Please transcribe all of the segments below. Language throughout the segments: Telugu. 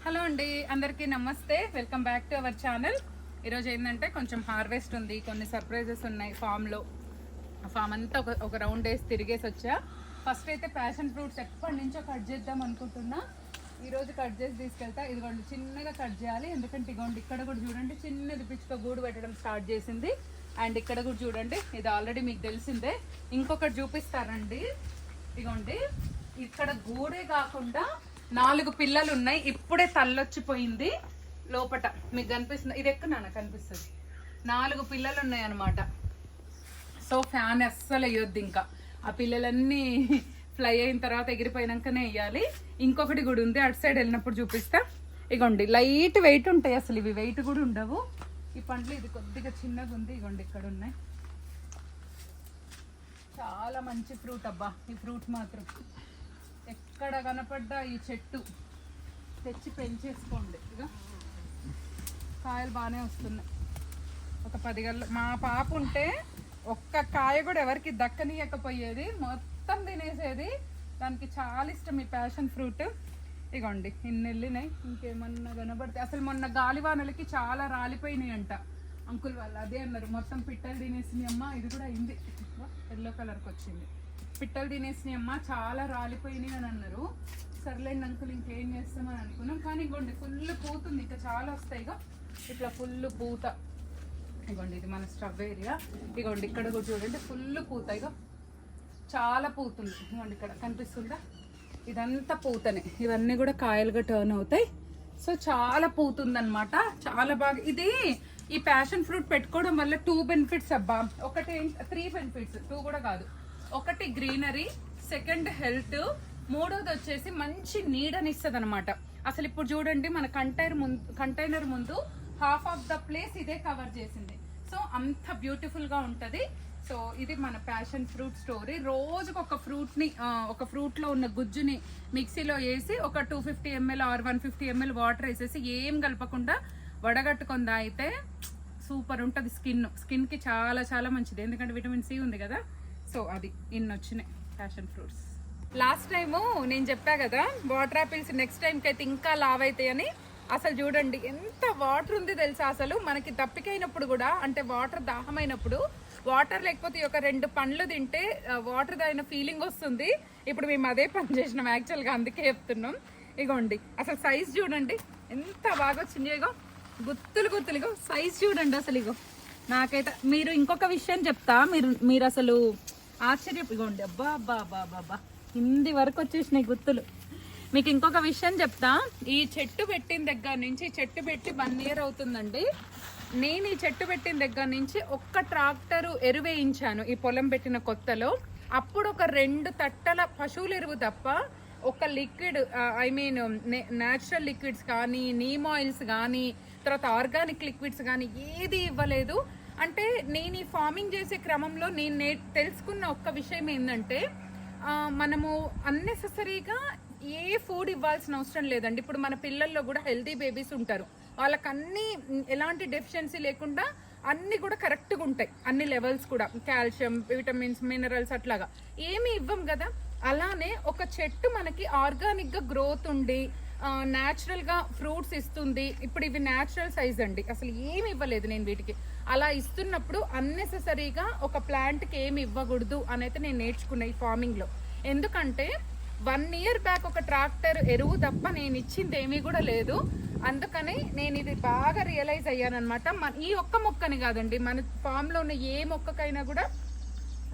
హలో అండి, అందరికీ నమస్తే. Welcome back to our channel. ఈరోజు ఏంటంటే కొంచెం హార్వెస్ట్ ఉంది, కొన్ని సర్ప్రైజెస్ ఉన్నాయి ఫామ్లో. ఫామ్ అంతా ఒక రౌండ్ వేసి తిరిగేసి వచ్చా. ఫస్ట్ అయితే ప్యాషన్ ఫ్రూట్స్ ఎప్పటి నుంచో కట్ చేద్దాం అనుకుంటున్నా. ఈరోజు కట్ చేసి తీసుకెళ్తా. ఇదిగోండి చిన్నగా కట్ చేయాలి, ఎందుకంటే ఇదిగోండి ఇక్కడ కూడా చూడండి చిన్నది పిచ్చుక గూడు పెట్టడం స్టార్ట్ చేసింది. అండ్ ఇక్కడ కూడా చూడండి, ఇది ఆల్రెడీ మీకు తెలిసిందే. ఇంకొకటి చూపిస్తారండి, ఇదిగోండి ఇక్కడ గూడే కాకుండా 4 పిల్లలు ఉన్నాయి. ఇప్పుడే తల్లొచ్చిపోయింది లోపట, మీకు కనిపిస్తుంది. ఇది ఎక్కడ కనిపిస్తుంది. 4 పిల్లలు ఉన్నాయి అనమాట. సో ఫ్యాన్ అస్సలు వేయొద్దు, ఇంకా ఆ పిల్లలన్నీ ఫ్లై అయిన తర్వాత ఎగిరిపోయినాకనే వేయాలి. ఇంకొకటి కూడా ఉంది, అటు సైడ్ వెళ్ళినప్పుడు చూపిస్తా. ఇగోండి లైట్ వెయిట్ ఉంటాయి, అసలు ఇవి వెయిట్ కూడా ఉండవు ఈ పండ్లు. ఇది కొద్దిగా చిన్నగా ఉంది, ఇగోండి ఇక్కడ ఉన్నాయి. చాలా మంచి ఫ్రూట్ అబ్బా, ఈ ఫ్రూట్ మాత్రం ఎక్కడ కనపడ్డా ఈ చెట్టు తెచ్చి పెంచేసుకోండి. ఇక కాయలు బాగానే వస్తున్నాయి. ఒక 10 గళ్ళు మా పాప ఉంటే ఒక్క కాయ కూడా ఎవరికి దక్కనీయకపోయేది, మొత్తం తినేసేది. దానికి చాలా ఇష్టం ఈ ప్యాషన్ ఫ్రూట్. ఇగోండి ఇన్ని వెళ్ళినాయి, ఇంకేమన్నా కనబడితే. అసలు మొన్న గాలివానలకి చాలా రాలిపోయినాయి అంట అంకుల్ వాళ్ళు. అదే అన్నారు, మొత్తం పిట్టలు తినేసినాయి అమ్మ. ఇది కూడా అయింది, ఎల్లో కలర్కి వచ్చింది. పిట్టలు తినేసినాయి అమ్మ, చాలా రాలిపోయినాయి అని అన్నారు. సర్లేండి అంకుల్ ఇంకేం చేస్తామని అనుకున్నాం. కానీ ఇగోండి ఫుల్ పూతుంది, ఇంకా చాలా వస్తాయి. ఇట్లా ఫుల్ పూత. ఇగోండి ఇది మన స్టవ్ ఏరియా. ఇగోండి ఇక్కడ కూడా చూడండి ఫుల్ పూత. ఇగో చాలా పూతుంది. ఇగోండి ఇక్కడ కనిపిస్తుందా, ఇదంతా పూతనే. ఇవన్నీ కూడా కాయలుగా టర్న్ అవుతాయి. సో చాలా పూతుందన్నమాట, చాలా బాగా. ఇది ఈ ప్యాషన్ ఫ్రూట్ పెట్టుకోవడం వల్ల 2 బెనిఫిట్స్ అబ్బా. ఒకటి 3 బెనిఫిట్స్, 2 కూడా కాదు. ఒకటి గ్రీనరీ, సెకండ్ హెల్త్, మూడోది వచ్చేసి మంచి నీడనిస్తుంది అనమాట. అసలు ఇప్పుడు చూడండి మన కంటైనర్ ముందు హాఫ్ ఆఫ్ ద ప్లేస్ ఇదే కవర్ చేసింది. సో అంత బ్యూటిఫుల్ గా ఉంటది. సో ఇది మన ప్యాషన్ ఫ్రూట్ స్టోరీ. రోజుకు ఒక ఫ్రూట్ లో ఉన్న గుజ్జుని మిక్సీలో వేసి ఒక 250 ml ఆర్ 150 ml వాటర్ వేసేసి ఏం కలపకుండా వడగట్టుకుందా అయితే సూపర్ ఉంటుంది. స్కిన్ కి చాలా చాలా మంచిది, ఎందుకంటే విటమిన్ సి ఉంది కదా. సో అది ఇన్ని వచ్చినాయి ప్యాషన్ ఫ్రూట్స్. లాస్ట్ టైము నేను చెప్పా కదా వాటర్ ఆపిల్స్ నెక్స్ట్ టైంకి అయితే ఇంకా లావ్ అవుతాయని. అసలు చూడండి ఎంత వాటర్ ఉంది తెలుసా. అసలు మనకి దప్పికైనప్పుడు కూడా, అంటే వాటర్ దాహమైనప్పుడు వాటర్ లేకపోతే ఒక 2 పండ్లు తింటే వాటర్ తాగిన ఫీలింగ్ వస్తుంది. ఇప్పుడు మేము అదే పని చేసినాం యాక్చువల్గా, అందుకే చెప్తున్నాం. ఇగోండి అసలు సైజ్ చూడండి ఎంత బాగా వచ్చింది. ఇగో గుత్తులు ఇగో సైజ్ చూడండి అసలు. ఇగో నాకైతే మీరు ఇంకొక విషయం చెప్తా, మీరు అసలు ఆశ్చర్యపోండి. అబ్బా అబ్బా అబ్బా అబ్బా కింది వరకు వచ్చేసినాయి గుత్తులు. మీకు ఇంకొక విషయం చెప్తా. ఈ చెట్టు పెట్టిన దగ్గర నుంచి, చెట్టు పెట్టి 1 year అవుతుందండి. నేను ఈ చెట్టు పెట్టిన దగ్గర నుంచి ఒక్క ట్రాక్టర్ ఎరువేయించాను ఈ పొలం పెట్టిన కొత్తలో. అప్పుడు ఒక 2 తట్టల పశువుల ఎరువు తప్ప ఒక liquid, I mean natural liquids కానీ, నీమ్ ఆయిల్స్ కానీ, తర్వాత ఆర్గానిక్ లిక్విడ్స్ కానీ ఏది ఇవ్వలేదు. అంటే నేను ఈ ఫార్మింగ్ చేసే క్రమంలో నేను తెలుసుకున్న ఒక్క విషయం ఏంటంటే, మనము అన్నెసెసరీగా ఏ ఫుడ్ ఇవ్వాల్సిన అవసరం లేదండి. ఇప్పుడు మన పిల్లల్లో కూడా హెల్తీ బేబీస్ ఉంటారు, వాళ్ళకి అన్ని ఎలాంటి డెఫిషియన్సీ లేకుండా అన్ని కూడా కరెక్ట్గా ఉంటాయి. అన్ని లెవెల్స్ కూడా కాల్షియం, విటమిన్స్, మినరల్స్ అట్లాగా ఏమి ఇవ్వం కదా. అలానే ఒక చెట్టు మనకి ఆర్గానిక్గా గ్రోత్ ఉండి న్యాచురల్గా ఫ్రూట్స్ ఇస్తుంది. ఇప్పుడు ఇవి న్యాచురల్ సైజ్ అండి, అసలు ఏమి ఇవ్వలేదు నేను వీటికి. అలా ఇస్తున్నప్పుడు అన్నెసెసరీగా ఒక ప్లాంట్కి ఏమి ఇవ్వకూడదు అనేది నేను నేర్చుకున్నా ఈ ఫార్మింగ్లో. ఎందుకంటే 1 year బ్యాక్ ఒక ట్రాక్టర్ ఎరువు తప్ప నేను ఇచ్చింది ఏమీ కూడా లేదు. అందుకని నేను ఇది బాగా రియలైజ్ అయ్యానమాట. ఈ ఒక్క మొక్కని కాదండి, మన ఫామ్లో ఉన్న ఏ మొక్కకైనా కూడా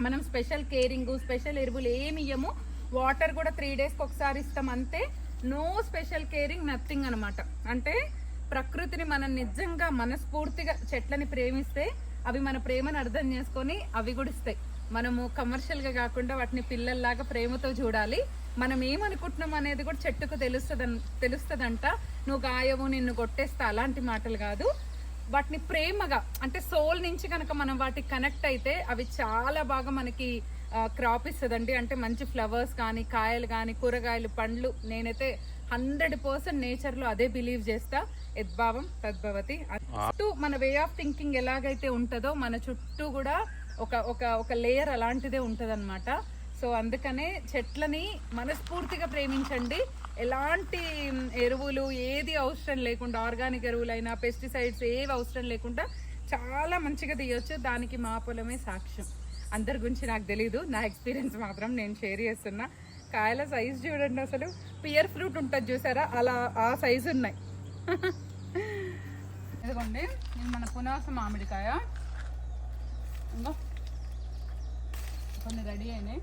మనం స్పెషల్ కేరింగ్, స్పెషల్ ఎరువులు ఏమి ఇయ్యము. వాటర్ కూడా 3 daysకి ఒకసారి ఇస్తాం అంతే. నో స్పెషల్ కేరింగ్, నథింగ్ అనమాట. అంటే ప్రకృతిని మనం నిజంగా మనస్ఫూర్తిగా చెట్లని ప్రేమిస్తే అవి మన ప్రేమను అర్థం చేసుకొని అవి కూడా ఇస్తాయి. మనము కమర్షియల్గా కాకుండా వాటిని పిల్లల్లాగా ప్రేమతో చూడాలి. మనం ఏమనుకుంటున్నాం అనేది కూడా చెట్టుకు తెలుస్తుందంట. నువ్వు గాయవు, నిన్ను కొట్టేస్తా, అలాంటి మాటలు కాదు. వాటిని ప్రేమగా, అంటే సోల్ నుంచి కనుక మనం వాటికి కనెక్ట్ అయితే అవి చాలా బాగా మనకి క్రాప్ ఇస్తుందండి. అంటే మంచి ఫ్లవర్స్ కానీ, కాయలు కానీ, కూరగాయలు, పండ్లు. నేనైతే 100% నేచర్లో అదే బిలీవ్ చేస్తా. యద్భావం తద్భవతి. చుట్టూ మన వే ఆఫ్ థింకింగ్ ఎలాగైతే ఉంటుందో మన చుట్టూ కూడా ఒక లేయర్ అలాంటిదే ఉంటుంది అనమాట. సో అందుకనే చెట్లని మనస్ఫూర్తిగా ప్రేమించండి. ఎలాంటి ఎరువులు ఏది అవసరం లేకుండా, ఆర్గానిక్ ఎరువులైనా పెస్టిసైడ్స్ ఏవి అవసరం లేకుండా చాలా మంచిగా తీయొచ్చు. దానికి మా పొలమే సాక్ష్యం. అందరి గురించి నాకు తెలీదు, నా ఎక్స్పీరియన్స్ మాత్రం నేను షేర్ చేస్తున్నా. కాయల సైజు చూడండి, అసలు పియర్ ఫ్రూట్ ఉంటుంది చూసారా, అలా ఆ సైజు ఉన్నాయి. ఇదిగోండి, ఇది మన పునాస మామిడికాయ. ఇంకో కొన్ని రెడీ అయినాయి,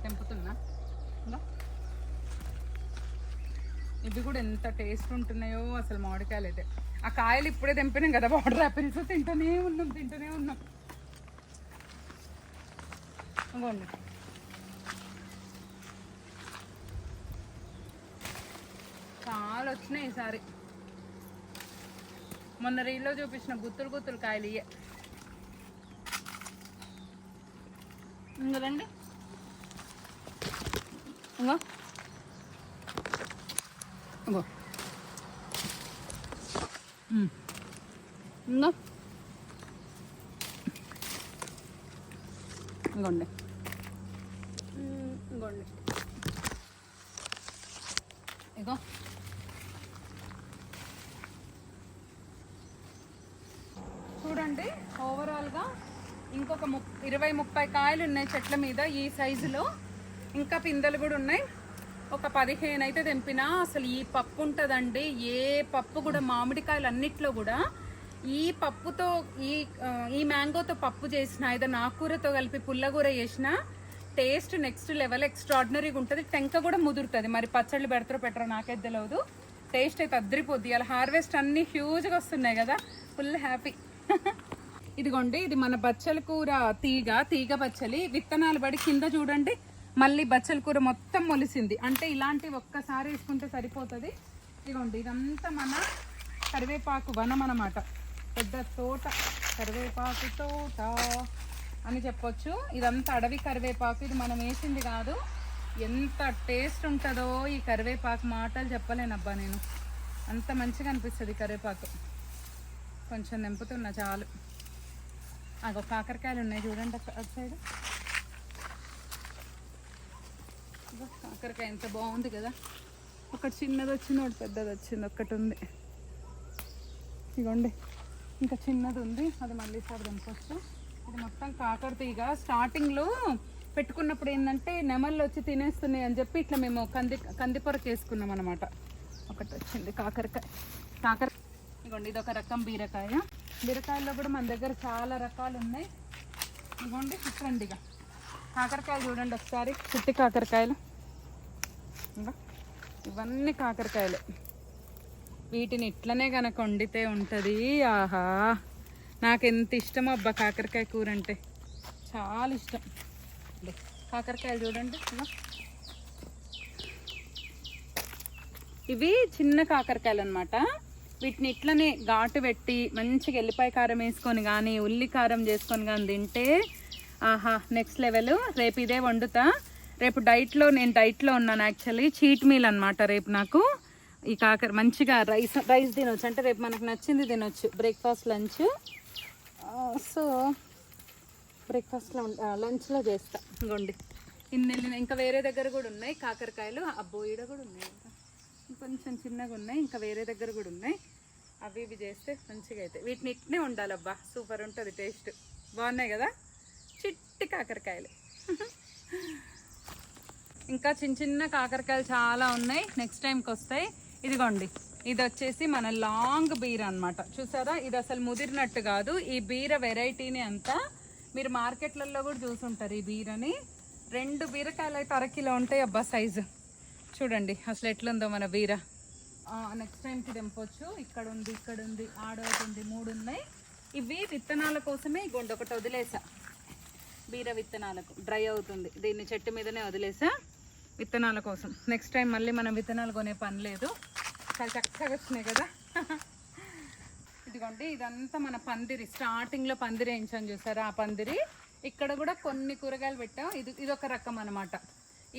తెంపుతున్నా. ఇంకా ఇవి కూడా ఎంత టేస్ట్ ఉంటున్నాయో అసలు మామిడికాయలు అయితే. ఆ కాయలు ఇప్పుడే తెంపినాం కదా, వాటర్ యాపిల్స్ తింటూనే ఉన్నాం. ఇంకోండి, చాలా వచ్చినాయి ఈసారి. మొన్న రీల్లో చూపించిన గుత్తులు కాయలు ఇయ్యే. ఇంకదండి, ఇంకో ఇంకో ఇంకో ఇంకోండి ఇంకోండి ఇగో. చూడండి, ఓవరాల్గా ఇంకొక 20-30 కాయలు ఉన్నాయి చెట్ల మీద ఈ సైజులో. ఇంకా పిందెలు కూడా ఉన్నాయి. ఒక 15 అయితే తెంపినా. అసలు ఈ పప్పు ఉంటుందండి, ఏ పప్పు కూడా మామిడికాయలు అన్నిట్లో కూడా ఈ పప్పుతో ఈ మ్యాంగోతో పప్పు చేసిన, ఏదైనా ఆకుకూరతో కలిపి పుల్లగూర చేసిన టేస్ట్ నెక్స్ట్ లెవెల్, ఎక్స్ట్రాడినరీగా ఉంటుంది. టెంక కూడా ముదురుతుంది. మరి పచ్చళ్ళు పెడతారో పెట్టరో నాకైతే తెలియదు. టేస్ట్ అయితే అద్దరిపోద్ది. అలా హార్వెస్ట్ అన్నీ హ్యూజ్గా వస్తున్నాయి కదా, ఫుల్ హ్యాపీ. ఇదిగోండి, ఇది మన బచ్చల కూర తీగ బచ్చలి. విత్తనాలు పడి కింద చూడండి మళ్ళీ బచ్చల కూర మొత్తం మొలిసింది. అంటే ఇలాంటివి ఒక్కసారి వేసుకుంటే సరిపోతుంది. ఇదిగోండి, ఇదంతా మన కరివేపాకు వనం అన్నమాట. పెద్ద తోట, కరివేపాకు తోట అని చెప్పొచ్చు. ఇదంతా అడవి కరివేపాకు. ఇది మనం వేసింది కాదు. ఎంత టేస్ట్ ఉంటుందో ఈ కరివేపాకు, మాటలు చెప్పలేనబ్బా నేను. అంత మంచిగా అనిపిస్తుంది కరివేపాకు. కొంచెం నింపుతున్నా చాలు. అగో కాకరకాయలు ఉన్నాయి చూడండి అటు సైడ్. కాకరకాయ ఎంత బాగుంది కదా. ఒకటి చిన్నది వచ్చింది, ఒకటి పెద్దది వచ్చింది, ఒక్కటి ఉంది. ఇగోండి, ఇంకా చిన్నది ఉంది, అది మళ్ళీ సార్ తెంపొచ్చు. ఇది మొత్తం కాకర తీగ. స్టార్టింగ్లో పెట్టుకున్నప్పుడు ఏంటంటే నెమళ్ళు వచ్చి తినేస్తున్నాయి అని చెప్పి ఇట్లా మేము కందిపొరకు వేసుకున్నాం అనమాట. ఒకటి వచ్చింది కాకర. ఇగోండి, ఇది ఒక రకం బీరకాయ. బీరకాయల్లో కూడా మన దగ్గర చాలా రకాలు ఉన్నాయి. ఇగోండి, ఇట్లండి. కాకరకాయలు చూడండి ఒకసారి, చిట్టి కాకరకాయలు. ఇవన్నీ కాకరకాయలు. వీటిని ఇట్లనే కనుక వండితే ఉంటుంది. ఆహా, నాకు ఎంత ఇష్టమో అబ్బా కాకరకాయ కూర అంటే, చాలా ఇష్టం. కాకరకాయలు చూడండి. ఇవి చిన్న కాకరకాయలు అనమాట. వీటిని ఇట్లనే ఘాటు పెట్టి మంచిగా ఎల్లిపాయ కారం వేసుకొని కానీ ఉల్లి కారం చేసుకొని కానీ తింటే ఆహా నెక్స్ట్ లెవెల్. రేపు ఇదే వండుతా. రేపు నేను డైట్లో ఉన్నాను యాక్చువల్లీ. చీట్ మీల్ అనమాట రేపు నాకు. ఈ కాకర మంచిగా రైస్ తినొచ్చు. అంటే రేపు మనకు నచ్చింది తినొచ్చు, బ్రేక్ఫాస్ట్ లంచ్. సో బ్రేక్ఫాస్ట్లో లంచ్లో చేస్తా. ఇంకోండి, ఇన్ని ఇంకా వేరే దగ్గర కూడా ఉన్నాయి కాకరకాయలు. అబ్బో, ఈడ కూడా ఉన్నాయి, కొంచెం చిన్నగా ఉన్నాయి. ఇంకా వేరే దగ్గర కూడా ఉన్నాయి. అవి ఇవి చేస్తే మంచిగా అయితే. వీటిని ఇట్నే ఉండాలబ్బా, సూపర్ ఉంటుంది టేస్ట్. బాగున్నాయి కదా చిట్టి కాకరకాయలు. ఇంకా చిన్న కాకరకాయలు చాలా ఉన్నాయి, నెక్స్ట్ టైంకి వస్తాయి. ఇదిగోండి, ఇది వచ్చేసి మన లాంగ్ బీర అనమాట. చూసారా, ఇది అసలు ముదిరినట్టు కాదు. ఈ బీర వెరైటీని అంతా మీరు మార్కెట్లలో కూడా చూసుంటారు. ఈ బీరని 2 బీరకాయలు అయితే అరకిలో ఉంటాయి అబ్బా సైజు. చూడండి అసలు ఎట్లుందో మన బీర. నెక్స్ట్ టైంకి తెంపొచ్చు. ఇక్కడ ఉంది, ఆడవుతుంది, 3 ఉన్నాయి. ఇవి విత్తనాల కోసమే. ఇగోండి, ఒకటి వదిలేసా బీర విత్తనాలకు, డ్రై అవుతుంది. దీన్ని చెట్టు మీదనే వదిలేసా విత్తనాల కోసం. నెక్స్ట్ టైం మళ్ళీ మనం విత్తనాలు కొనే పని లేదు. చాలా చక్కగా వచ్చినాయి కదా. ఇదిగోండి, ఇదంతా మన పందిరి. స్టార్టింగ్లో పందిరి వేయించాను చూసారా, ఆ పందిరి. ఇక్కడ కూడా కొన్ని కూరగాయలు పెట్టాం. ఇది ఒక రకం అనమాట.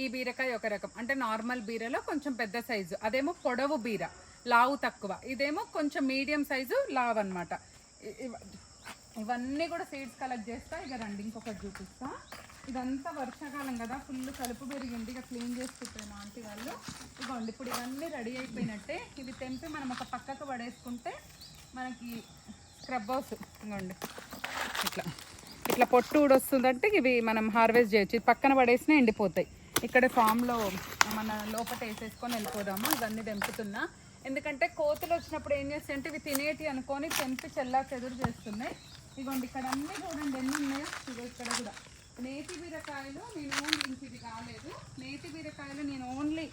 ఈ బీరకాయ ఒక రకం. అంటే నార్మల్ బీరలో కొంచెం పెద్ద సైజు, అదేమో పొడవు బీర, లావు తక్కువ. ఇదేమో కొంచెం మీడియం సైజు, లావు అనమాట. ఇవన్నీ కూడా సీడ్స్ కలెక్ట్ చేస్తా. ఇక రండి ఇంకొకటి చూపిస్తా. ఇదంతా వర్షాకాలం కదా, ఫుల్ కలుపు పెరిగింది. ఇక క్లీన్ చేసి పెట్టాను ఆంటీ వాళ్ళు. ఇదిగోండి ఇప్పుడు ఇవన్నీ రెడీ అయిపోయినట్టే. ఇవి తెంపి మనం ఒక పక్కకు పడేసుకుంటే మనకి స్క్రబ్ హౌస్ ఇదిగోండి ఇట్లా ఇట్లా పొట్టు ఊడొస్తుందంటే ఇవి మనం హార్వెస్ట్ చేయొచ్చు. ఇది పక్కన పడేసినా ఎండిపోతాయి. ఇక్కడ ఫామ్లో మన లోపల వేసేసుకొని వెళ్ళిపోదాము. ఇవన్నీ తెంపుతున్నా, ఎందుకంటే కోతులు వచ్చినప్పుడు ఏం చేస్తాయి అంటే ఇవి తినేటి అనుకొని తెంపి చెల్లాకి ఎదురు చేస్తున్నాయి. ఇదిగోండి ఇక్కడ అన్నీ చూడండి ఎన్ని ఉన్నాయో. ఇదిగో ఇక్కడ కూడా నేతి బీరకాయలు. నేను ఓన్లీ ఇంక ఇది కాలేదు. నేతి బీరకాయలు నేను ఓన్లీ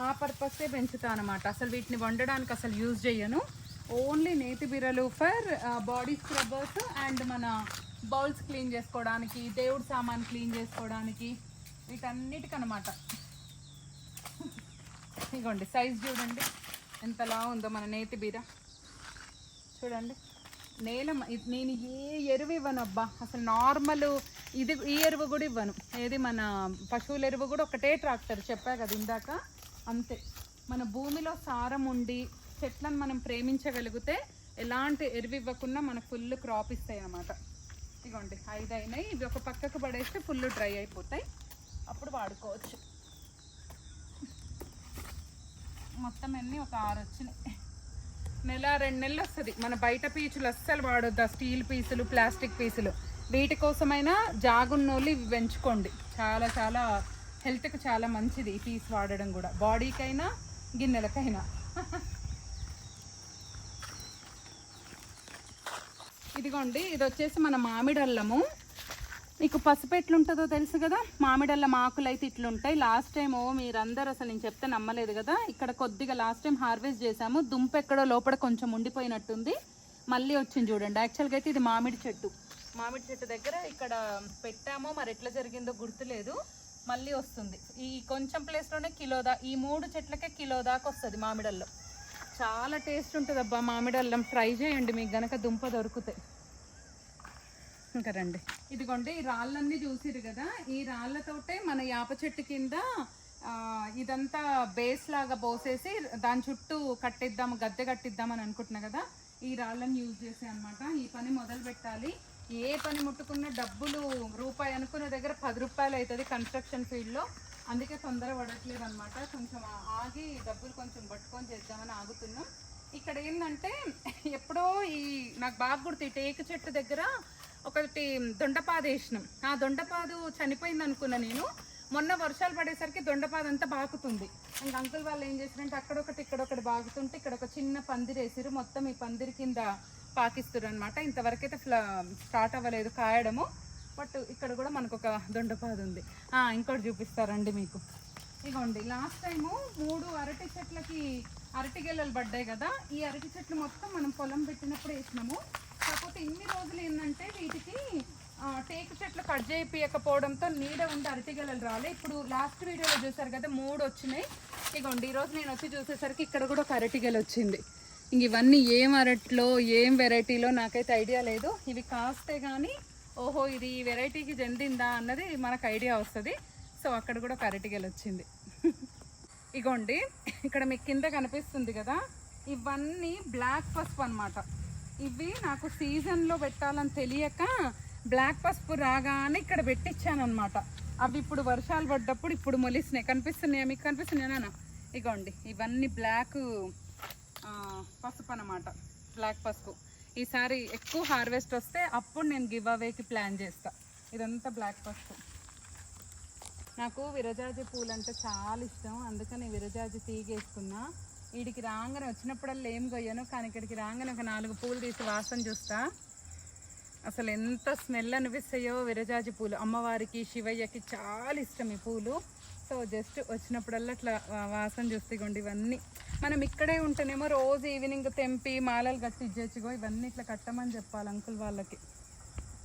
ఆ పర్పస్సే పెంచుతాను అనమాట. అసలు వీటిని వండడానికి అసలు యూజ్ చేయను. ఓన్లీ నేతి బీరలు ఫర్ బాడీ స్క్రబ్బర్స్ అండ్ మన బౌల్స్ క్లీన్ చేసుకోవడానికి, దేవుడు సామాన్ క్లీన్ చేసుకోవడానికి, వీటన్నిటికనమాట. ఇదిగోండి సైజ్ చూడండి ఎంతలా ఉందో మన నేతి బీర. చూడండి నేను ఏ ఎరువు ఇవ్వను అబ్బా, అసలు నార్మల్ ఇది ఈ ఎరువు కూడా ఇవ్వను. ఏది మన పశువుల ఎరువు కూడా ఒకటే ట్రాక్టర్ చెప్పా కదా ఇందాక, అంతే. మన భూమిలో సారం ఉండి చెట్లను మనం ప్రేమించగలిగితే ఎలాంటి ఎరువు ఇవ్వకుండా మనకు ఫుల్ క్రాప్ ఇస్తాయి అన్నమాట. ఇదిగోండి 5 అయినాయి. ఇవి ఒక పక్కకు పడేస్తే ఫుల్ డ్రై అయిపోతాయి, అప్పుడు వాడుకోవచ్చు. మొత్తం అన్నీ ఒక 6 వచ్చినాయి. నెల 2 నెలలు వస్తుంది. మన బయట పీచులు అస్సలు వాడొద్దు, స్టీల్ పీసులు ప్లాస్టిక్ పీసులు. వీటి కోసమైనా జాగున్నోళ్ళు ఇవి పెంచుకోండి. చాలా చాలా హెల్త్కి చాలా మంచిది ఈ పీస్ వాడడం కూడా, బాడీకైనా గిన్నెలకైనా. ఇదిగోండి ఇది వచ్చేసి మన మామిడి అల్లము. మీకు పసుపు ఎట్లుంటుందో తెలుసు కదా, మామిడల్లం ఆకులు అయితే ఇట్లుంటాయి. లాస్ట్ టైం మీరందరూ అసలు నేను చెప్తే నమ్మలేదు కదా, ఇక్కడ కొద్దిగా లాస్ట్ టైం హార్వెస్ట్ చేసాము. దుంప ఎక్కడో లోపల కొంచెం ఉండిపోయినట్టుంది, మళ్ళీ వచ్చింది చూడండి. యాక్చువల్గా అయితే ఇది మామిడి చెట్టు దగ్గర ఇక్కడ పెట్టామో, మరి ఎట్లా జరిగిందో గుర్తులేదు, మళ్ళీ వస్తుంది. ఈ కొంచెం ప్లేస్లోనే ఈ 3 చెట్లకే కిలో దాకా వస్తుంది మామిడల్లం. చాలా టేస్ట్ ఉంటుంది అబ్బా మామిడల్లం. ట్రై చేయండి మీకు గనక దుంప దొరుకుతాయి. ఇంకా రండి, ఇదిగోండి ఈ రాళ్ళన్నీ చూసిరు కదా, ఈ రాళ్ళతోటే మన యాప చెట్టు కింద ఇదంతా బేస్ లాగా పోసేసి దాని చుట్టూ కట్టిద్దాము, గద్దె కట్టిద్దామని అనుకుంటున్నా కదా. ఈ రాళ్ళని యూజ్ చేసే అనమాట. ఈ పని మొదలు పెట్టాలి. ఏ పని ముట్టుకున్న డబ్బులు రూపాయి అనుకున్న దగ్గర 10 రూపాయలు అవుతుంది కన్స్ట్రక్షన్ ఫీల్డ్లో. అందుకే తొందర పడట్లేదు అనమాట. కొంచెం ఆగి డబ్బులు కొంచెం పట్టుకొని చేద్దామని ఆగుతున్నాం. ఇక్కడ ఏంటంటే ఎప్పుడో నాకు బాగా గుర్తు, ఈ టేకు చెట్టు దగ్గర ఒకటి దొండపాదు వేసినాం. ఆ దొండపాదు చనిపోయింది అనుకున్నా నేను. మొన్న వర్షాలు పడేసరికి దొండపాదు అంతా బాకుతుంది. ఇంకా అంకుల్ వాళ్ళు ఏం చేశారంటే అక్కడొకటి ఇక్కడొకటి బాగుతుంటే ఇక్కడ ఒక చిన్న పందిరి వేసిరు. మొత్తం ఈ పందిరి కింద పాకిస్తారు అనమాట. ఇంతవరకు అయితే స్టార్ట్ అవ్వలేదు కాయడము, బట్ ఇక్కడ కూడా మనకు ఒక దొండపాదు ఉంది. ఇంకోటి చూపిస్తారండి మీకు. ఇగోండి లాస్ట్ టైము 3 అరటి చెట్లకి అరటి గెల్లలు పడ్డాయి కదా. ఈ అరటి చెట్లు మొత్తం మనం పొలం పెట్టినప్పుడు వేసినాము. కాకపోతే ఇన్ని రోజులు ఏంటంటే వీటికి టేకు చెట్లు కట్ చేయించకపోవడంతో నీడ ఉండి అరటి గెలలు రాలే. ఇప్పుడు లాస్ట్ వీడియోలో చూసారు కదా 3 వచ్చినాయి. ఇగోండి ఈరోజు నేను వచ్చి చూసేసరికి ఇక్కడ కూడా ఒక అరటి గెల వచ్చింది. ఇంక ఇవన్నీ ఏం అరట్లో ఏం వెరైటీలో నాకైతే ఐడియా లేదు. ఇవి కాస్తే కానీ ఓహో ఇది ఈ వెరైటీకి చెందిందా అన్నది మనకు ఐడియా వస్తుంది. సో అక్కడ కూడా ఒక అరటి గెల వచ్చింది. ఇగోండి ఇక్కడ మీకు కింద కనిపిస్తుంది కదా, ఇవన్నీ బ్లాక్ పసుపు అనమాట. ఇవి నాకు సీజన్లో పెట్టాలని తెలియక బ్లాక్ పసుపు రాగానే ఇక్కడ పెట్టించాను అనమాట. అవి ఇప్పుడు వర్షాలు పడ్డప్పుడు ఇప్పుడు మొలిసినాయి. కనిపిస్తున్నాయా మీకు? కనిపిస్తున్నాయా? ఇగోండి ఇవన్నీ బ్లాక్ పసుపు అనమాట, బ్లాక్ పసుపు. ఈసారి ఎక్కువ హార్వెస్ట్ వస్తే అప్పుడు నేను గివ్ అవేకి ప్లాన్ చేస్తా. ఇదంతా బ్లాక్ పసుపు. నాకు విరజాజి పూలు అంటే చాలా ఇష్టం, అందుకని విరజాజి తీగేసుకున్నా. వీడికి రాగానే వచ్చినప్పుడల్లా ఏం కొయ్యను, కానీ ఇక్కడికి రాగానే ఒక 4 పూలు తీసి వాసన చూస్తా. అసలు ఎంత స్మెల్ అనిపిస్తాయో విరజాజి పూలు. అమ్మవారికి శివయ్యకి చాలా ఇష్టం ఈ పూలు. సో జస్ట్ వచ్చినప్పుడల్లా అట్లా వాసన చూస్తాయిగోండి. ఇవన్నీ మనం ఇక్కడే ఉంటేనేమో రోజు ఈవినింగ్ తెంపి మాలలు కట్టి ఇచ్చేచ్చుగో. ఇవన్నీ ఇట్లా కట్టమని చెప్పాలి అంకుల్ వాళ్ళకి.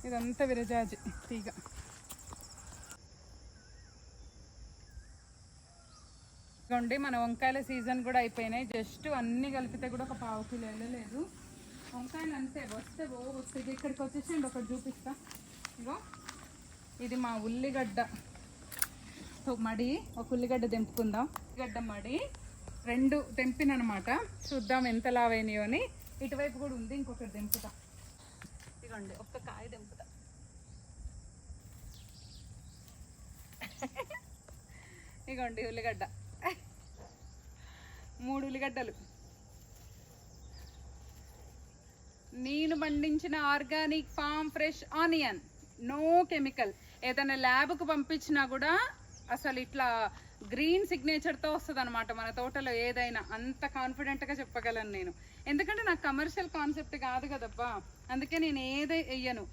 ఇదంతా విరజాజి తీగ. ఇదిగోండి మన వంకాయల సీజన్ కూడా అయిపోయినాయి. జస్ట్ అన్నీ కలిపితే కూడా ఒక 1/2 కిలో వెళ్ళలేదు. వంకాయలు అంతే వస్తే ఇక్కడికి వచ్చేసి ఒకటి చూపిస్తా. ఇగో ఇది మా ఉల్లిగడ్డ మడి. ఒక ఉల్లిగడ్డ తెంపుకుందాం. ఉల్లిగడ్డ మడి 2 తెంపినమాట. చూద్దాం ఎంత లావైనాయో అని. ఇటువైపు కూడా ఉంది, ఇంకొకటి తెంపుతా. ఇదిగోండి ఒక్క కాయ తెంపుతా. ఇగోండి ఉల్లిగడ్డ, 3 ఉల్లిగడ్డలు. నేను పండించిన organic farm fresh onion, no chemical. ఏదైనా ల్యాబ్కు పంపించినా కూడా అసలు ఇట్లా గ్రీన్ సిగ్నేచర్తో వస్తుంది అనమాట మన తోటలో ఏదైనా. అంత కాన్ఫిడెంట్గా చెప్పగలను నేను, ఎందుకంటే నాకు కమర్షియల్ కాన్సెప్ట్ కాదు కదబ్బా. అందుకే నేను ఏదై వేయను.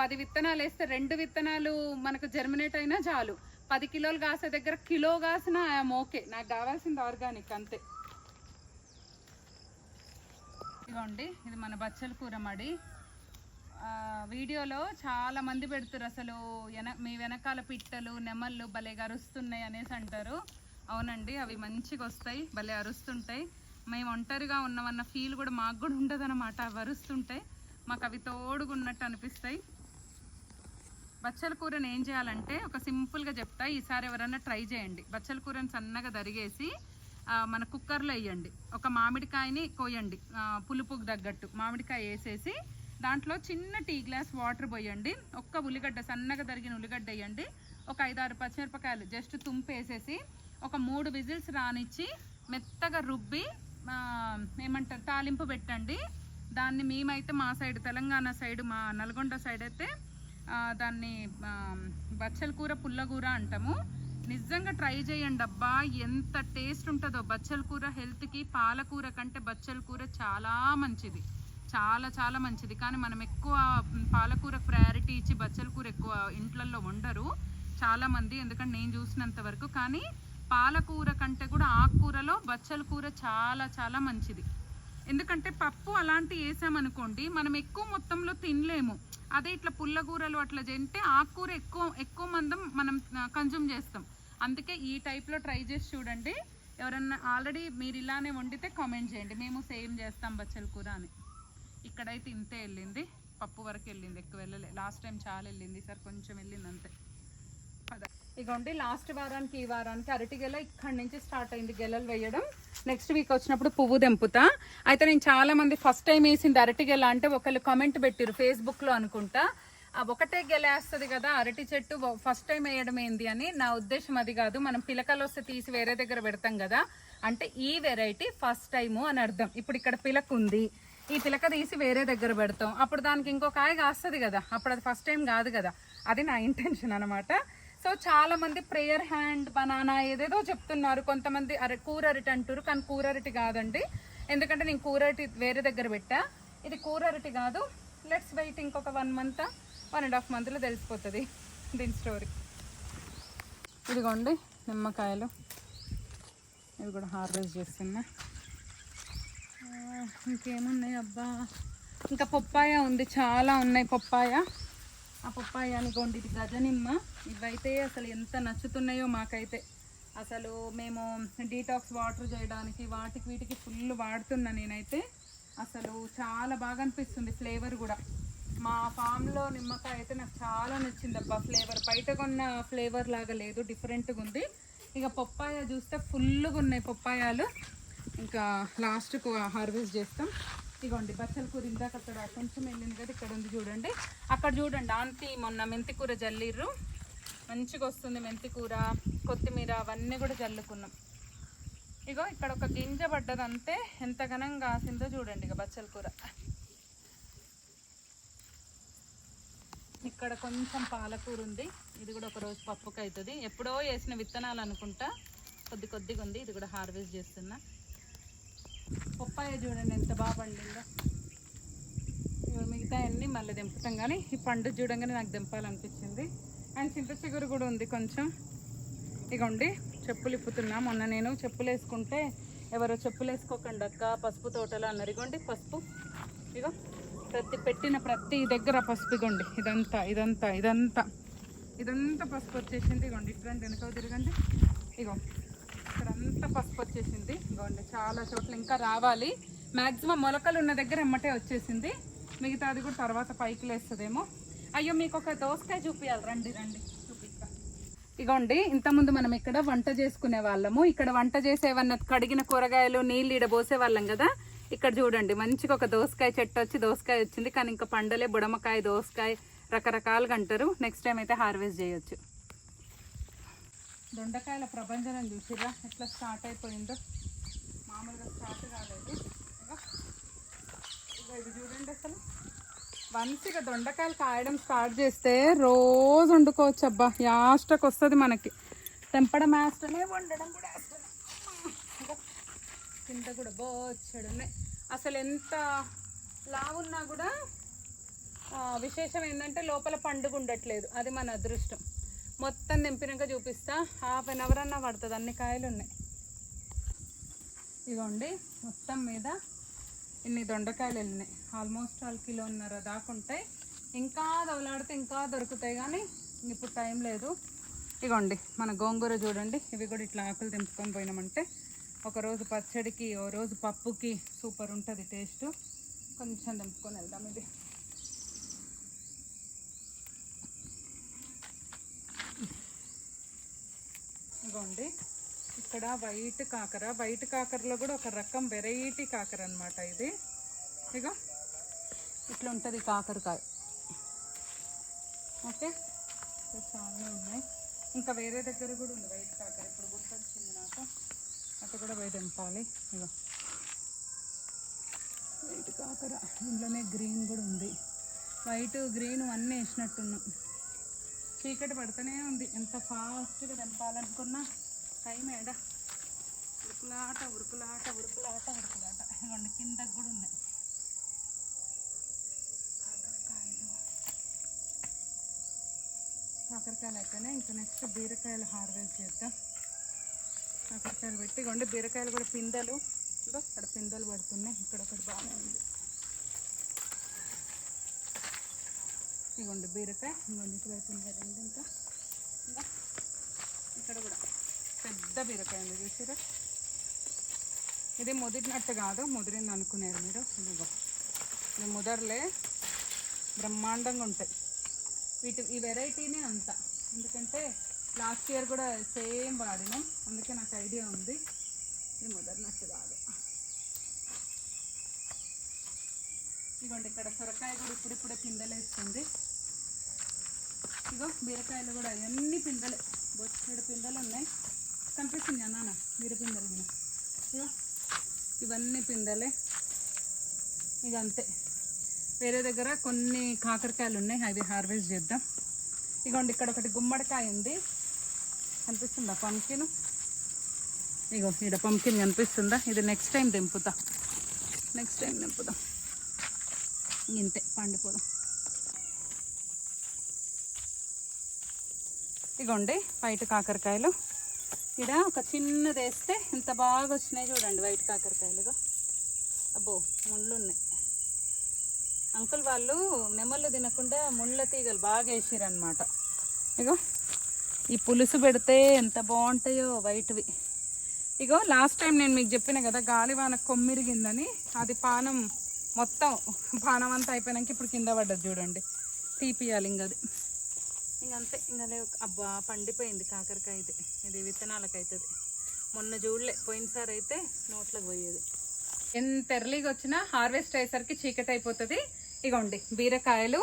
10 విత్తనాలు వేస్తే 2 విత్తనాలు మనకు జర్మినేట్ అయినా చాలు. 10 కిలోలు కాసే దగ్గర కిలో కాసిన ఐఎమ్ ఓకే. నాకు కావాల్సింది ఆర్గానిక్ అంతే. ఇదిగోండి, ఇది మన బచ్చల కూర మడి. వీడియోలో చాలా మంది పెడుతున్నారు అసలు మీ వెనకాల పిట్టలు నెమళ్ళు భలే అరుస్తున్నాయి అనేసి అంటారు. అవునండి, అవి మంచిగా వస్తాయి, భలే అరుస్తుంటాయి. మేము ఒంటరిగా ఉన్నామన్న ఫీల్ కూడా మాకు కూడా ఉండదు అనమాట. అవి అరుస్తుంటాయి, మాకు అవి తోడుగున్నట్టు అనిపిస్తాయి. బచ్చల కూరని ఏం చేయాలంటే ఒక సింపుల్గా చెప్తా, ఈసారి ఎవరైనా ట్రై చేయండి. బచ్చల కూరని సన్నగా తరిగేసి మన కుక్కర్లో వేయండి. ఒక మామిడికాయని కోయండి, పులుపుకు తగ్గట్టు మామిడికాయ వేసేసి దాంట్లో చిన్న టీ గ్లాస్ వాటర్ పోయండి. ఒక్క ఉల్లిగడ్డ సన్నగా తరిగిన ఉల్లిగడ్డ వేయండి. ఒక 5-6 పచ్చిమిరపకాయలు జస్ట్ తుంపేసేసి ఒక 3 విజిల్స్ రానిచ్చి మెత్తగా రుబ్బి ఏమంటారు తాలింపు పెట్టండి. దాన్ని మేమైతే మా సైడ్ తెలంగాణ సైడ్, మా నల్గొండ సైడ్ అయితే దాన్ని బచ్చల కూర పుల్లగూర అంటాము. నిజంగా ట్రై చేయండి అబ్బా, ఎంత టేస్ట్ ఉంటుందో. బచ్చల కూర హెల్త్కి పాలకూర కంటే బచ్చల కూర చాలా మంచిది, చాలా చాలా మంచిది. కానీ మనం ఎక్కువ పాలకూర ప్రయారిటీ ఇచ్చి బచ్చల కూర ఎక్కువ ఇంట్లల్లో వండరు చాలామంది, ఎందుకంటే నేను చూసినంత వరకు. కానీ పాలకూర కంటే కూడా ఆకుకూరలో బచ్చల కూర చాలా చాలా మంచిది. ఎందుకంటే పప్పు అలాంటివి వేసామనుకోండి మనం ఎక్కువ మొత్తంలో తినలేము. అదే ఇట్లా పుల్లకూరలు అట్లా తింటే ఆకుకూర ఎక్కువ మందం మనం కన్జ్యూమ్ చేస్తాం. అందుకే ఈ టైప్లో ట్రై చేసి చూడండి. ఎవరన్నా ఆల్రెడీ మీరు ఇలానే వండితే కామెంట్ చేయండి, మేము సేమ్ చేస్తాం బచ్చల కూర అని. ఇక్కడైతే ఇంతే వెళ్ళింది, పప్పు వరకు వెళ్ళింది, ఎక్కువ వెళ్ళలే. లాస్ట్ టైం చాలా వెళ్ళింది, ఈసారి కొంచెం వెళ్ళింది అంతే. ఇగోండి, లాస్ట్ వారానికి ఈ వారానికి అరటి గెల ఇక్కడి నుంచి స్టార్ట్ అయింది గెలలు వేయడం. నెక్స్ట్ వీక్ వచ్చినప్పుడు పువ్వు తెంపుతా. అయితే నేను చాలా మంది ఫస్ట్ టైం వేసింది అరటి గెల అంటే ఒకళ్ళు కామెంట్ పెట్టారు ఫేస్బుక్లో అనుకుంటా, ఒకటే గెల వేస్తుంది కదా అరటి చెట్టు, ఫస్ట్ టైం వేయడం ఏంది అని. నా ఉద్దేశం అది కాదు. మనం పిలకలు వస్తే తీసి వేరే దగ్గర పెడతాం కదా, అంటే ఈ వెరైటీ ఫస్ట్ టైము అని అర్థం. ఇప్పుడు ఇక్కడ పిలక ఉంది, ఈ పిలక తీసి వేరే దగ్గర పెడతాం, అప్పుడు దానికి ఇంకో కాయ కాస్తుంది కదా, అప్పుడు అది ఫస్ట్ టైం కాదు కదా. అది నా ఇంటెన్షన్ అనమాట. సో చాలా మంది ప్రేయర్ హ్యాండ్ బనానా ఏదేదో చెప్తున్నారు, కొంతమంది కూర అరటి అంటారు, కానీ కూర అరటి కాదండి. ఎందుకంటే నేను కూర అరటి వేరే దగ్గర పెట్టా, ఇది కూర అరటి కాదు. లెట్స్ వెయిట్, ఇంకొక 1 month 1.5 monthలో తెలిసిపోతుంది దీని స్టోరీ. ఇదిగోండి నిమ్మకాయలు, ఇవి కూడా హార్వెస్ట్ చేస్తున్నా. ఇంకేమున్నాయి అబ్బా, ఇంకా పప్పాయ ఉంది, చాలా ఉన్నాయి పప్పాయ. ఆ పప్పాయ అనుకోండి, ఇది గజనిమ్మ. ఇవైతే అసలు ఎంత నచ్చుతున్నాయో మాకైతే. అసలు మేము డీటాక్స్ వాటర్ చేయడానికి వాటికి వీటికి ఫుల్ వాడుతున్నా నేనైతే. అసలు చాలా బాగా అనిపిస్తుంది ఫ్లేవర్ కూడా. మా ఫామ్లో నిమ్మకాయ అయితే నాకు చాలా నచ్చింది అబ్బా ఫ్లేవర్. బయట కొన్న ఫ్లేవర్ లాగా లేదు, డిఫరెంట్గా ఉంది. ఇక పప్పాయ చూస్తే ఫుల్గా ఉన్నాయి పప్పాయాలు. ఇంకా లాస్ట్కు హార్వెస్ట్ చేస్తాం. ఇగోండి బచ్చల కూర ఇందాక అక్కడ కొంచెం వెళ్ళింది కదా, ఇక్కడ ఉంది చూడండి. అక్కడ చూడండి ఆంటీ మొన్న మెంతి కూర జల్లిర్రు, మంచిగా వస్తుంది మెంతి కూర, కొత్తిమీర అవన్నీ కూడా జల్లుకున్నాం. ఇగో ఇక్కడ ఒక గింజ పడ్డదంతే, ఎంత ఘనంగా కాసిందో చూడండి. ఇక బచ్చల కూర ఇక్కడ కొంచెం పాలకూర ఉంది, ఇది కూడా ఒక రోజు పప్పుకి అవుతుంది. ఎప్పుడో వేసిన విత్తనాలు అనుకుంటా, కొద్దిగా ఉంది. ఇది కూడా హార్వెస్ట్ చేస్తున్నా. పప్పాయ చూడండి ఎంత బాగా పండిందో. మిగతా అన్నీ మళ్ళీ దింపుతాం, కానీ ఈ పండు చూడంగానే నాకు దింపాలనిపించింది. అండ్ చింత చిగురు కూడా ఉంది కొంచెం. ఇగోండి చెప్పులు ఇప్పుతున్నా. మొన్న నేను చెప్పులు వేసుకుంటే ఎవరో చెప్పులు వేసుకోకండి అక్క పసుపు తోటలో అన్నారు. ఇగోండి పసుపు, ఇగో పెట్టిన ప్రతి దగ్గర పసుపు. ఇగోండి ఇదంతా ఇదంతా ఇదంతా ఇదంతా పసుపు వచ్చేసింది. ఇగోండి ఇటువంటి వెనుక తిరగండి, ఇగో ఇక్కడంతా పసుపు వచ్చేసింది. ఇగోండి చాలా చోట్ల ఇంకా రావాలి. మ్యాక్సిమం మొలకలు ఉన్న దగ్గర ఎమ్మటే వచ్చేసింది, మిగతా అది కూడా తర్వాత పైకి లేస్తుందేమో. అయ్యో మీకు ఒక దోసకాయ చూపించాలి, రండి రండి చూపిస్తా. ఇగోండి ఇంతకుముందు మనం ఇక్కడ వంట చేసుకునే వాళ్ళము, ఇక్కడ వంట చేసేవన్న కడిగిన కూరగాయలు నీళ్ళు ఈడ పోసే వాళ్ళం కదా. ఇక్కడ చూడండి మంచిగా ఒక దోసకాయ చెట్టు వచ్చి దోసకాయ వచ్చింది, కానీ ఇంకా పండలే. బుడమకాయ, దోసకాయ రకరకాలుగా అంటారు. నెక్స్ట్ టైం అయితే హార్వెస్ట్ చేయొచ్చు. దొండకాయల ప్రభంజనం చూసిరా ఎట్లా స్టార్ట్ అయిపోయిందో. మామూలుగా స్టార్ట్ కాలేదు. ఇది చూడండి అసలు వన్స్ ఇక దొండకాయలు కాయడం స్టార్ట్ చేస్తే రోజు వండుకోవచ్చు అబ్బా. యాస్టకు వస్తుంది మనకి. తెంపడం వేస్తూనే వండడం కూడా వేస్తుంది. కింద కూడా బోచ్చడు ఉన్నాయి. అసలు ఎంత లావున్నా కూడా విశేషం ఏంటంటే లోపల పండుగ ఉండట్లేదు. అది మన అదృష్టం. మొత్తం నింపినాక చూపిస్తా. 1/2 అవర్ అన్నా పడుతుంది. అన్ని కాయలు ఉన్నాయి. ఇదిగోండి మొత్తం మీద ఇన్ని దొండకాయలు వెళ్ళినాయి. ఆల్మోస్ట్ 1 కిలోన్నర దాకా ఉంటాయి. ఇంకా దవలాడితే ఇంకా దొరుకుతాయి కానీ ఇప్పుడు టైం లేదు. ఇదిగోండి మన గోంగూర చూడండి. ఇవి కూడా ఇట్లా ఆకులు తెంపుకొని పోయినామంటే ఒకరోజు పచ్చడికి, ఓ రోజు పప్పుకి సూపర్ ఉంటుంది టేస్ట్. కొంచెం తెంపుకొని వెళ్దాం. ఇది ఇదిగోండి ఇక్కడ వైట్ కాకర. వైట్ కాకరలో కూడా ఒక రకం వెరైటీ కాకర అనమాట ఇది. ఇక ఇట్లా ఉంటుంది కాకరకాయ. ఓకే చాలా ఉన్నాయి. ఇంకా వేరే దగ్గర కూడా ఉంది వైట్ కాకర. ఇప్పుడు గుర్తొచ్చింది నాకు. అక్కడ కూడా పోయి తెంపాలి. ఇక వైట్ కాకర. ఇంట్లోనే గ్రీన్ కూడా ఉంది. వైట్ గ్రీన్ అన్నీ వేసినట్టున్నాం. చీకటి పడుతూనే ఉంది. ఎంత ఫాస్ట్గా తెంపాలనుకున్నా టైం ఏడా. ఉరుకులాట ఉరుకులాట ఉరుకులాట ఉరుకులాట. ఇవ్వండి కిందకు కూడా ఉన్నాయి కాకరకాయలు. అయితేనే ఇంకా నెక్స్ట్ బీరకాయలు హార్వెస్ట్ చేద్దాం. కాకరకాయలు పెట్టి ఇవ్వండి. బీరకాయలు కూడా పిందెలు. ఇదో అక్కడ పిందెలు పడుతున్నాయి. ఇక్కడ ఒకటి బాగానే ఉంది. ఇవ్వండి బీరకాయ. ఇవ్వండి ఇటువైపు ఉన్నాయి 2. ఇంకా ఇక్కడ కూడా పెద్ద బీరకాయ ఉంది చూసారా. ఇది ముదిరినట్టు కాదు, ముదిరింది అనుకునేది మీరు. ఇదిగో ఇది ముదర్లే, బ్రహ్మాండంగా ఉంటాయి ఈ వెరైటీనే అంత. ఎందుకంటే లాస్ట్ ఇయర్ కూడా సేమ్ వాడినాం, అందుకే నాకు ఐడియా ఉంది. ఇది ముదరినట్టు కాదు. ఇదిగోండి ఇక్కడ సొరకాయ కూడా ఇప్పుడిప్పుడే పిందెలు వేస్తుంది. ఇగో బీరకాయలు కూడా అన్ని పిందెలే. బొచ్చడు పిందెలు ఉన్నాయి. కనిపిస్తుంది అన్న బీర పిందెలు కూడా. ఇగో ఇవన్నీ పిందెలే. ఇక అంతే. వేరే దగ్గర కొన్ని కాకరకాయలు ఉన్నాయి, అవి హార్వెస్ట్ చేద్దాం. ఇగోండి ఇక్కడ ఒకటి గుమ్మడికాయ ఉంది. కనిపిస్తుందా పంకిన్? ఇగో ఇక్కడ పంకిన్ కనిపిస్తుందా? ఇది నెక్స్ట్ టైం తెంపుతా. ఇంతే పండిపోదాం. ఇగోండి వైట్ కాకరకాయలు. ఇక్కడ ఒక చిన్నది వేస్తే ఇంత బాగా వచ్చినాయి చూడండి వైట్ కాకరకాయలుగా. అబ్బో ముళ్ళు ఉన్నాయి. అంకుల్ వాళ్ళు నెమళ్ళు తినకుండా ముళ్ళ తీగలు బాగా వేసిరనమాట. ఇగో ఈ పులుసు పెడితే ఎంత బాగుంటాయో వైట్వి. ఇగో లాస్ట్ టైం నేను మీకు చెప్పిన కదా గాలివాన కొమ్మిరిగిందని. అది పానం మొత్తం పానం అంతా అయిపోయినాక ఇప్పుడు కింద పడ్డది చూడండి. తీపియాలి ఇంకది. ఇంకంతే. ఇంకా లేవు. అబ్బా పండిపోయింది కాకరకాయ. ఇది విత్తనాలకు అవుతుంది. మొన్న చూడలే, పోయినసారి అయితే నోట్లకు పోయేది. ఎంత ఎర్లీగా వచ్చినా హార్వెస్ట్ అయ్యేసరికి చీకటి అయిపోతుంది. ఇగోండి బీరకాయలు.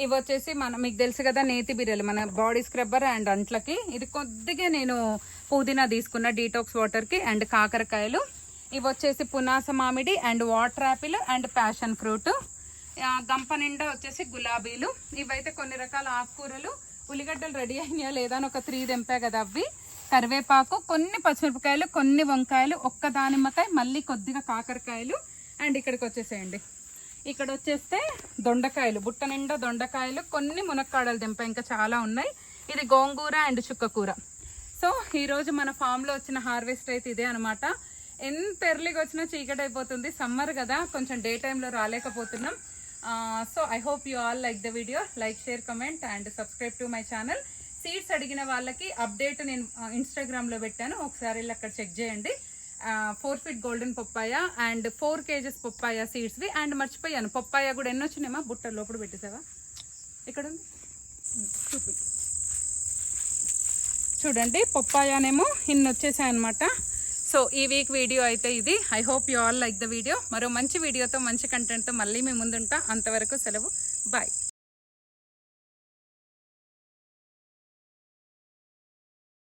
ఇవి వచ్చేసి మీకు తెలుసు కదా నేతి బీరలు, మన బాడీ స్క్రబ్బర్ అండ్ అంట్లకి. ఇది కొద్దిగా నేను పుదీనా తీసుకున్న డీటాక్స్ వాటర్కి. అండ్ కాకరకాయలు. ఇవి వచ్చేసి పునాస మామిడి and water Apple and passion fruit. గంప నిండా వచ్చేసి గులాబీలు. ఇవైతే కొన్ని రకాల ఆకుకూరలు. ఉల్లిగడ్డలు రెడీ అయినాయా లేదా అని ఒక 3 తెంపా కదా అవి. కరివేపాకు, కొన్ని పచ్చిమిరపకాయలు, కొన్ని వంకాయలు, ఒక్క దానిమ్మకాయ, మళ్ళీ కొద్దిగా కాకరకాయలు. అండ్ ఇక్కడికి వచ్చేసేయండి. ఇక్కడ వచ్చేస్తే దొండకాయలు, బుట్ట నిండా దొండకాయలు, కొన్ని మునక్కాడలు తెంపా. ఇంకా చాలా ఉన్నాయి. ఇది గోంగూర అండ్ చుక్కకూర. సో ఈరోజు మన ఫామ్లో వచ్చిన హార్వెస్ట్ అయితే ఇదే అనమాట. ఎంత ఎర్లీగా వచ్చినా చీకటి అయిపోతుంది. సమ్మర్ కదా, కొంచెం డే టైంలో రాలేకపోతున్నాం. So I hope you all like the video. Like, share, comment and subscribe to my channel. Seeds అడిగిన వాళ్ళకి అప్డేట్ నేను ఇన్స్టాగ్రామ్లో పెట్టాను, ఒకసారి వెళ్ళి అక్కడ చెక్ చేయండి. 4 feet golden papaya and 4 kgs papaya సీడ్స్వి. అండ్ మర్చిపోయాను, పప్పాయ కూడా ఎన్ని వచ్చినాయమ్మా? బుట్ట లోపల పెట్టేసావా? ఇక్కడ ఉంది చూడండి. పప్పాయనేమో ఇన్ని వచ్చేసాయి అనమాట. సో ఈ వీక్ వీడియో అయితే ఇది. I hope you all like the video. మరో మంచి వీడియోతో, మంచి కంటెంట్తో మళ్ళీ మీ ముందుంటా. అంతవరకు సెలవు. బాయ్.